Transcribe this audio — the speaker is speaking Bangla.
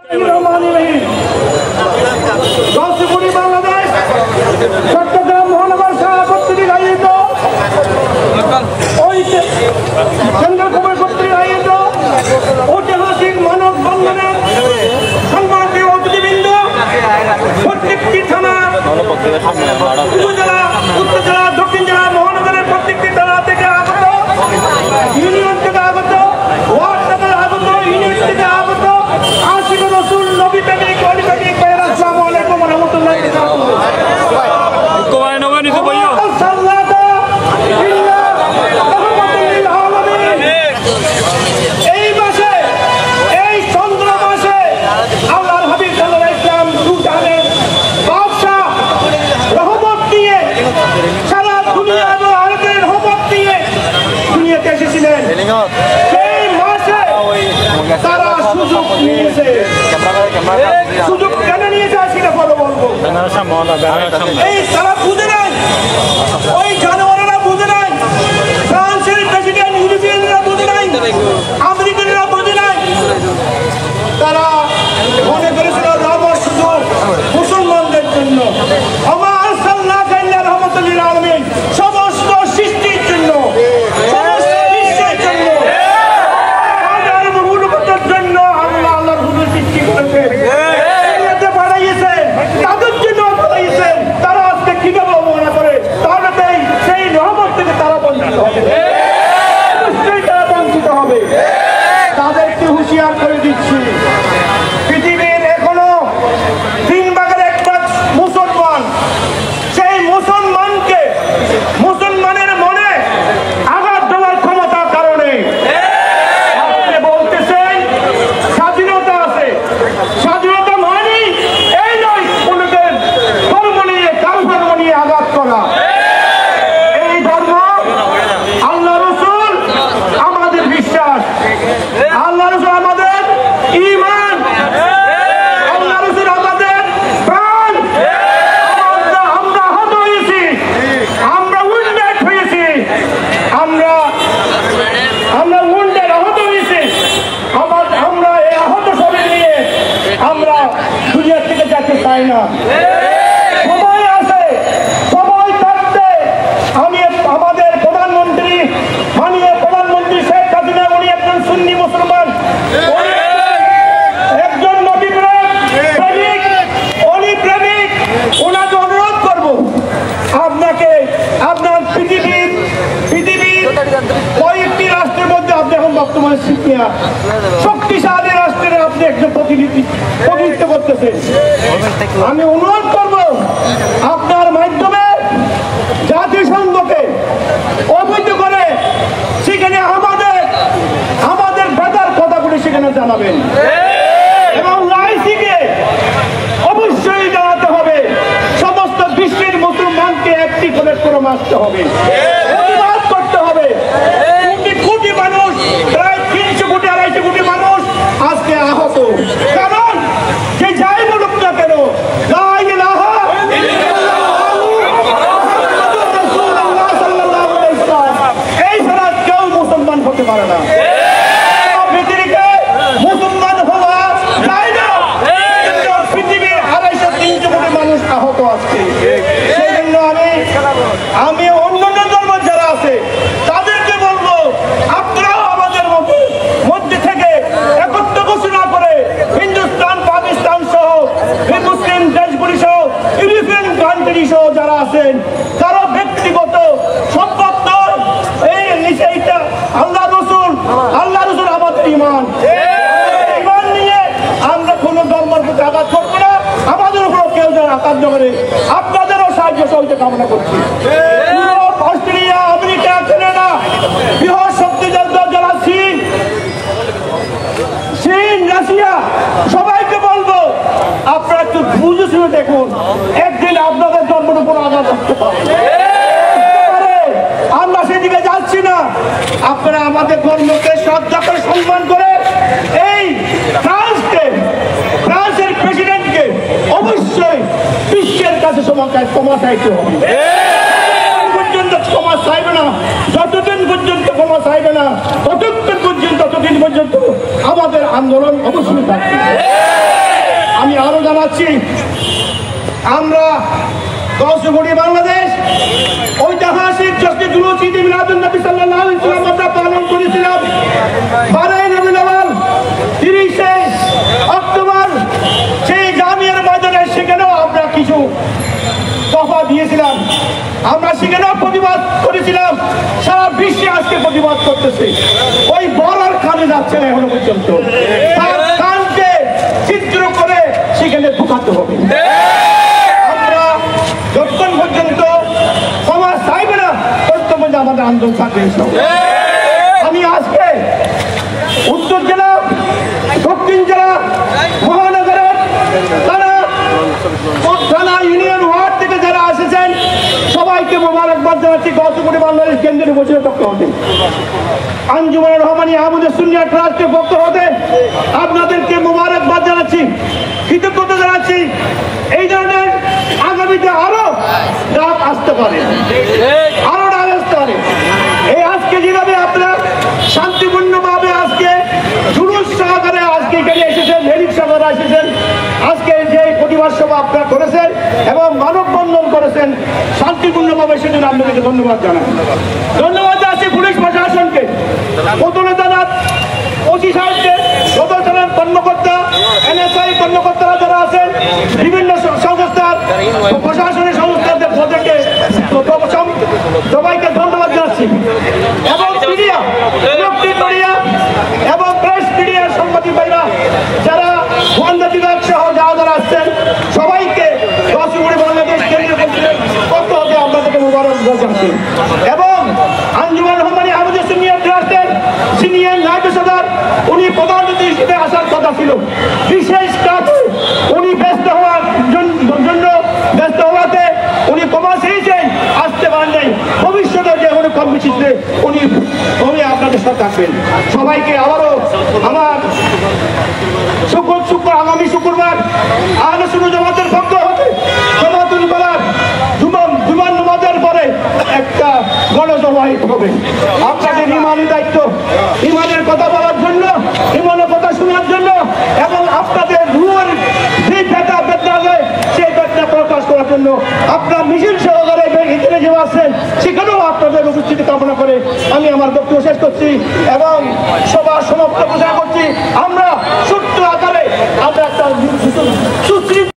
বাংলাদেশ চট্টগ্রাম মহানগর শাখা কর্তৃক আয়োজিত কেন্দ্র কমিটি কর্তৃক আয়োজিত ঐতিহাসিক মানববন্ধনের সম্মানীয় অতিথিবৃন্দ, প্রত্যেকটি থানা, উপজেলা, উত্তর জেলা, দক্ষিণ জেলা, মহানগরের প্রত্যেকটি থানা থেকে আগত, ইউনিয়ন থেকে আগত, ওয়ার্ড থেকে আগত, ইউনিয়ন থেকে আগত আশিক রসুল নবী প্রেমিক অলি প্রেমিক ভাইয়েরা, আসসালামু আলাইকুম ওয়া রাহমাতুল্লাহি ওয়া বারাকাতুহু। এই মাসে, এই চন্দ্র মাসে আল্লাহর হাবিব সাল্লাল্লাহু আলাইহি ওয়াসাল্লাম দুজাহানের বাদশা রহমত দিয়ে সারা দুনিয়া এবং আরবের রহমত দিয়ে দুনিয়াতে এসেছিলেন। সেই মাসে তারা সুযোগ নিয়েছে। সুযোগ কেন নিয়েছে সেটা পরে বলবো। এই তারা বুঝে নাই, ওই জানোয়ারেরা বুঝে নাই, ফ্রান্সের প্রেসিডেন্ট ইউরোপিয়ানরা বুঝে নাই, আমেরিকানরা বুঝে নাই। তারা মনে করেছিল রহমত শুধু মুসলমানদের জন্য, সমস্ত সৃষ্টির জন্য, সমস্ত বিশ্বের জন্য, জন্য আল্লাহ আল্লাহর হুকুম সৃষ্টি করেছেন, বাড়াইয়েছেন, তাদের জন্য বাড়াইয়েছেন। তারা আজকে কিভাবে অবহেলা করে, তাহলে সেই রহমত থেকে তারা বঞ্চিত হবে, তারা বঞ্চিত হবে। তাদেরকে হুঁশিয়ার করে দিচ্ছি, পৃথিবীর এখনো 3 ভাগের 1 ভাগ মুসলমান। সেই মুসলমানকে, মুসলমানের মনে আঘাত দেওয়ার ক্ষমতার কারণে আপনি বলতেছেন স্বাধীনতা আছে। স্বাধীনতা মানে এই নয় কোনদের ধর্ম নিয়ে, কারো ধর্ম নিয়ে আঘাত করা। এই ধর্ম আল্লাহ রসুল আমাদের বিশ্বাস, আল্লাহ রসুল আমাদের ঈমান, আল্লাহ রসুল আমাদের প্রাণ। আমরা আহত হয়েছি, আমরা উইন্ডেড হয়েছি, আমরা উইন্ডেড আহত হয়েছি। আমরা এই আহত শরীর নিয়ে আমরা দুনিয়া থেকে যেতে চাই না। সময় আছে, সময় থাকতে আমি আমাদের প্রধানমন্ত্রী, মাননীয় প্রধানমন্ত্রী শেখ হাসিনা, উনি একজন সুন্নি মুসলমান, একজন নবী প্রেমিক, অলি প্রেমিক। ওনাকে অনুরোধ করবো, আপনাকে আপনার পৃথিবীর কয়েকটি রাষ্ট্রের মধ্যে আপনি এখন বর্তমানে শক্তিশালী রাষ্ট্রের আপনি একজন প্রতিনিধিত্ব করতেছেন। আমি অনুরোধ করবো আপনার মাধ্যমে জাতিসংঘকে অবৈধ করে সেখানে আমাদের বেদার কথাগুলি সেখানে জানাবেন, এবং লাইসিকে অবশ্যই জানাতে হবে। সমস্ত বিশ্বের মুসলমানকে একটি করে মারতে হবে, প্রতিবাদ করতে হবে। কোটি মানুষ, প্রায় 300 কোটি 250 কোটি মানুষ আজকে আহত। কারণ যে যাই বলুক না কেন, লা ইলাহা ইল্লাল্লাহু মুহাম্মাদুর রাসূলুল্লাহ সাল্লাল্লাহু আলাইহি ওয়াসাল্লাম, এই ছাড়া কেউ মুসলমান হতে পারে না। পৃথিবীতে মুসলমান হওয়া যায় না, পৃথিবীর 250-300 কোটি মানুষ আহত আজকে। সেই জন্য আমি অন্যান্য ধর্ম যারা আছে তাদেরকে বলবো, আপনারাও আমাদের মধ্যে থেকে একত্র ঘোষণা করে হিন্দুস্তান, পাকিস্তান সহ মুসলিম দেশগুলি সহ ইউরোপিয়ান কান্ট্রি সহ যারা আছেন, তারা ব্যক্তিগত সম্পদ এই নিচেইটা আল্লাহ রসুল আমাদের ঈমান নিয়ে আমরা কোনো ধর্মের প্রতি আঘাত করবো না। আমাদের উপর কেউ যেন আঘাত করে, আপনাদেরও সাহায্য সহযোগিতা কামনা করছি। অস্ট্রেলিয়া, আমেরিকা, কানাডা, বৃহৎ শক্তিধর যারা চীন, রাশিয়া, সবাইকে বলবো আপনারা একটু বুঝে শুনে দেখুন, একদিন আপনাদের ধর্মের উপর আঘাত করতে পারে। আমরা সেদিকে যাচ্ছি না। আপনারা আমাদের ধর্মকে শ্রদ্ধা করে, সম্মান করে এই ফ্রান্সের প্রেসিডেন্টকে অবশ্যই বিশ্বের কাছে ক্ষমা চাইতে হবে। পর্যন্ত ক্ষমা চাইবে না, যতদিন পর্যন্ত ক্ষমা চাইবে না, ততদিন পর্যন্ত আমাদের আন্দোলন অবশ্যই থাকবে। জানাচ্ছি, আমরা গৌসপুরি বাংলাদেশ ঐতিহাসিক জশ্নে জুলুস ঈদ মিলাদুন নবী সাল্লাল্লাহু আলাইহি ওয়াসাল্লাম আমরা পালন করেছিলাম 12 রবিউল আউয়াল 30 অক্টোবর। সেই জামিয়ার ময়দানে সেখানেও আমরা কিছু দফা দিয়েছিলাম, আমরা সেখানেও প্রতিবাদ করেছিলাম। সারা বিশ্বে আজকে প্রতিবাদ করতেছে, ওই বড়ার কানে যাচ্ছে না এখনো পর্যন্ত। তার কানকে চিত্র করে সেখানে ঢুকাতে হবে। আমরা যতক্ষণ পর্যন্ত সমাজ চাইবে না ততক্ষণ পর্যন্ত আমাদের আন্দোলন থাকবে। আমি আজকে উত্তর জেলা, দক্ষিণ জেলা, মহানগরের থানা ইউনিয়ন ওয়ার্ড থেকে যারা এসেছেন সবাইকে মোবারকবাদ জানাচ্ছি। গৌসপুরি বাংলাদেশ কেন্দ্রের বছরের পক্ষ হতে, আঞ্জুমানুর রহমানী আহমদের সুন্নিয়াত ট্রাস্টের পক্ষ হতে আপনাদেরকে মোবারকবাদ জানাচ্ছি, কৃতজ্ঞতা জানাচ্ছি। এই ধরনের আগামীতে আরো রাত আসতে পারে, আরো রাত আসতে পারে। এই আজকে যেভাবে আপনারা শান্তিপূর্ণভাবে আজকে জুলুস সহকারে আজকে এখানে এসেছেন, হেলিক সহকারে এসেছেন, আজকে যে প্রতিবাদ সভা আপনারা করেছেন এবং মানববন্ধন করেছেন শান্তিপূর্ণভাবে, সেজন্য আপনাদেরকে ধন্যবাদ জানাই। ধন্যবাদ জানাচ্ছি পুলিশ প্রশাসনকে, প্রথমে জানাত ওসি সাহেবকে, সদর থানার কর্মকর্তা, এনএসআই কর্মকর্তারা যারা আছেন, বিভিন্ন সংস্থার প্রশাসনিক সংস্থাদের তাদেরকে সবাইকে ধন্যবাদ জানাচ্ছি। এবং মিডিয়া, ইলেকট্রিক মিডিয়া এবং প্রেস মিডিয়ার সাংবাদিক ভাইরা যারা গোয়েন্দা বিভাগ সহ যারা আসছেন সবাইকে গৌসপুরি বাংলাদেশ কেন্দ্রের পক্ষ হতে আপনাদেরকে মোবারকবাদ জানাচ্ছি। এবং আঞ্জুমান রহমানী আহমদের সুন্নিয়াত ট্রাস্টের সিনিয়র নায়ক সদর, উনি প্রধান অতিথি হিসেবে আসার কথা ছিল, বিশেষ কাজে উনি ব্যস্ত হওয়ার ব্যস্ত হওয়াতে উনি ক্ষমা চেয়েছেন, আসতে পারেন নাই। ভবিষ্যতে যে কোনো কর্মসূচিতে উনি আপনাদের সাথে থাকবেন। সবাইকে আবারও আমার আগামী শুক্রবার আহলে সুন্নাত জামাতের পক্ষ হতে জামাতুল বালাদ জুমার নামাজের পরে একটা গণজমায়েত হবে। আপনাদের ইমানি দায়িত্ব, ইমানের কথা বলার জন্য, ইমানের কথা শোনার জন্য এবং আপনাদের রুহের যে ব্যথা হয় সেই ব্যথা প্রকাশ করার জন্য আপনার মিছিল সহকারে এখানে যে আছেন সেখানেও আপনাদের উপস্থিতি কামনা করে আমি আমার বক্তব্য শেষ করছি এবং সবার সমাপ্ত ঘোষণা করছি। আমরা ছোট্ট আকারে আমরা একটা